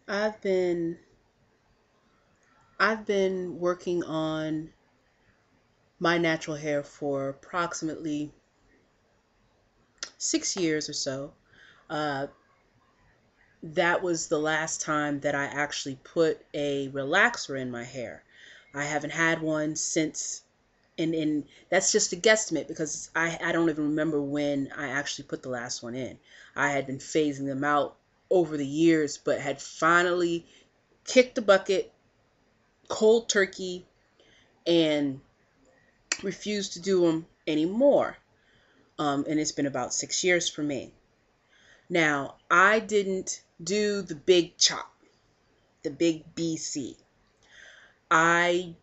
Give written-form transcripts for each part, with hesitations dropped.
I've been I've been working on my natural hair for approximately 6 years or so. Uh, that was the last time that I actually put a relaxer in my hair. I haven't had one since, and that's just a guesstimate because I don't even remember when I actually put the last one in. I had been phasing them out over the years, but had finally kicked the bucket cold turkey and refused to do them anymore. And it's been about 6 years for me. Now, I didn't do the big chop, the big BC. I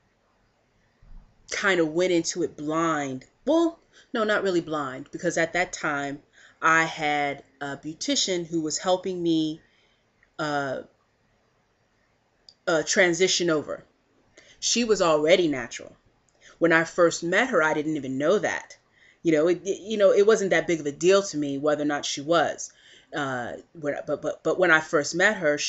kind of went into it blind. Well, no, not really blind, because at that time I had a beautician who was helping me uh, transition over. She was already natural. When I first met her, I didn't even know that. It wasn't that big of a deal to me whether or not she was. But when I first met her,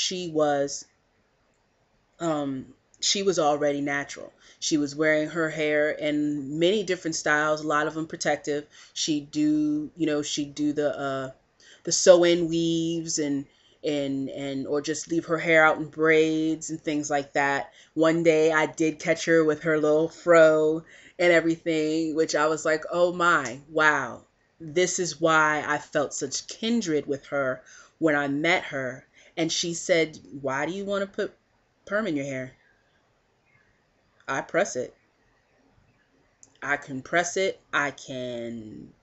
um, she was already natural. She was wearing her hair in many different styles, a lot of them protective. She'd do the sew-in weaves and or just leave her hair out in braids and things like that. One day I did catch her with her little fro and everything, which I was like, oh my, wow. This is why I felt such kindred with her when I met her. And she said, why do you want to put perm in your hair? I press it. I can press it. I can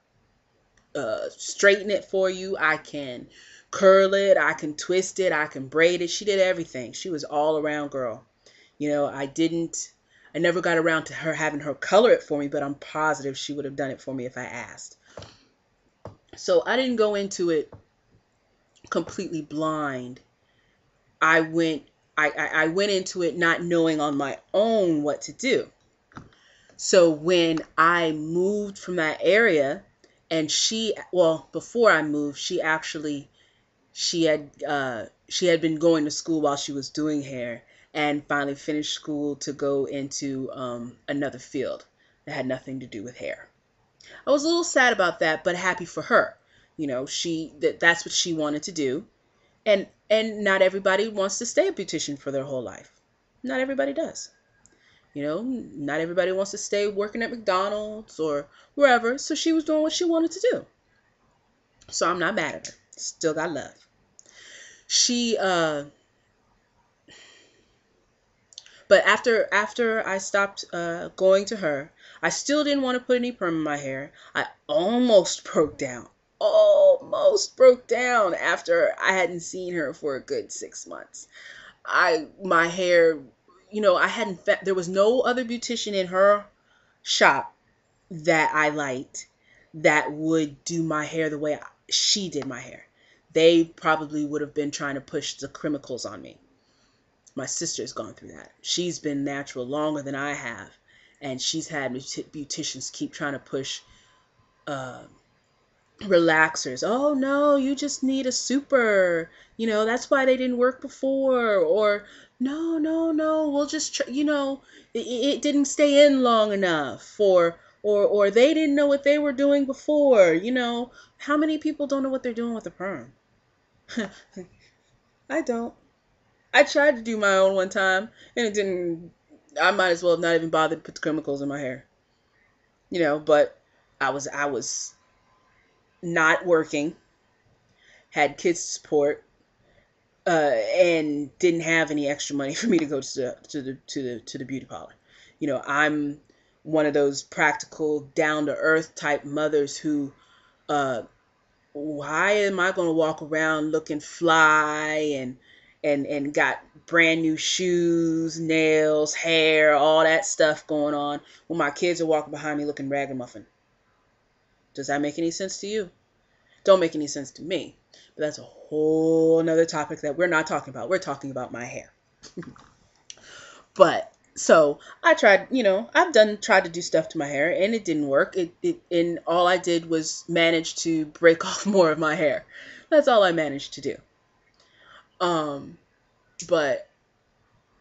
straighten it for you. I can curl it. I can twist it. I can braid it. She did everything. She was all around girl. I never got around to her having her color it for me, but I'm positive she would have done it for me if I asked. So I didn't go into it completely blind. I went I went into it not knowing on my own what to do. So when I moved from that area, and before I moved, she had been going to school while she was doing hair, and finally finished school to go into another field that had nothing to do with hair. I was a little sad about that, but happy for her. That's what she wanted to do, and not everybody wants to stay a beautician for their whole life. Not everybody does. Not everybody wants to stay working at McDonald's or wherever. So she was doing what she wanted to do. So I'm not mad at her. Still got love. She but after I stopped going to her, I still didn't want to put any perm in my hair. I almost broke down. Almost broke down after I hadn't seen her for a good 6 months. My hair, I hadn't there was no other beautician in her shop that I liked that would do my hair the way she did my hair. They probably would have been trying to push the chemicals on me. My sister's gone through that. She's been natural longer than I have, and she's had beauticians keep trying to push uh, relaxers. Oh no, you just need a super. That's why they didn't work before. Or no, no, no, we'll just it didn't stay in long enough. Or they didn't know what they were doing before. How many people don't know what they're doing with the perm? I don't. I tried to do my own one time, and it didn't. I might as well have not even bothered to put the chemicals in my hair. But I was not working, had kids to support, and didn't have any extra money for me to go to the beauty parlor. I'm one of those practical, down to earth type mothers who, uh, why am I going to walk around looking fly and got brand new shoes, nails, hair, all that stuff going on when my kids are walking behind me looking ragamuffin? Does that make any sense to you? Don't make any sense to me. But that's a whole another topic that we're not talking about. We're talking about my hair. But so I tried, tried to do stuff to my hair and it didn't work. And all I did was manage to break off more of my hair. That's all I managed to do. Um, But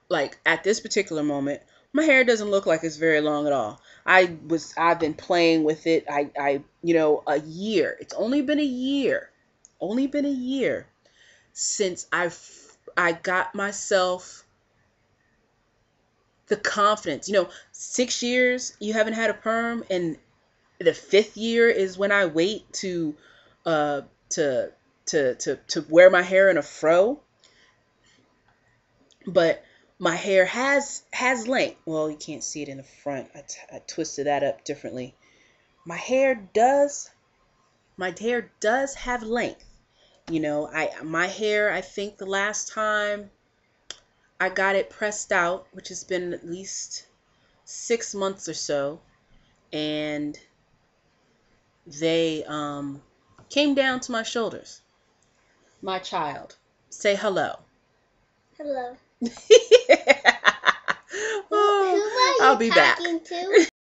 like at this particular moment, my hair doesn't look like it's very long at all. I've been playing with it. A year. It's only been a year. Only been a year since I got myself the confidence. 6 years you haven't had a perm, and the fifth year is when I wait uh to to wear my hair in a fro. But my hair has length. Well, you can't see it in the front. I twisted that up differently. My hair does my hair does have length. My hair, I think the last time I got it pressed out, which has been at least 6 months or so, and they came down to my shoulders. My child, say hello. Hello. Oh, Who are I'll you be talking back. to?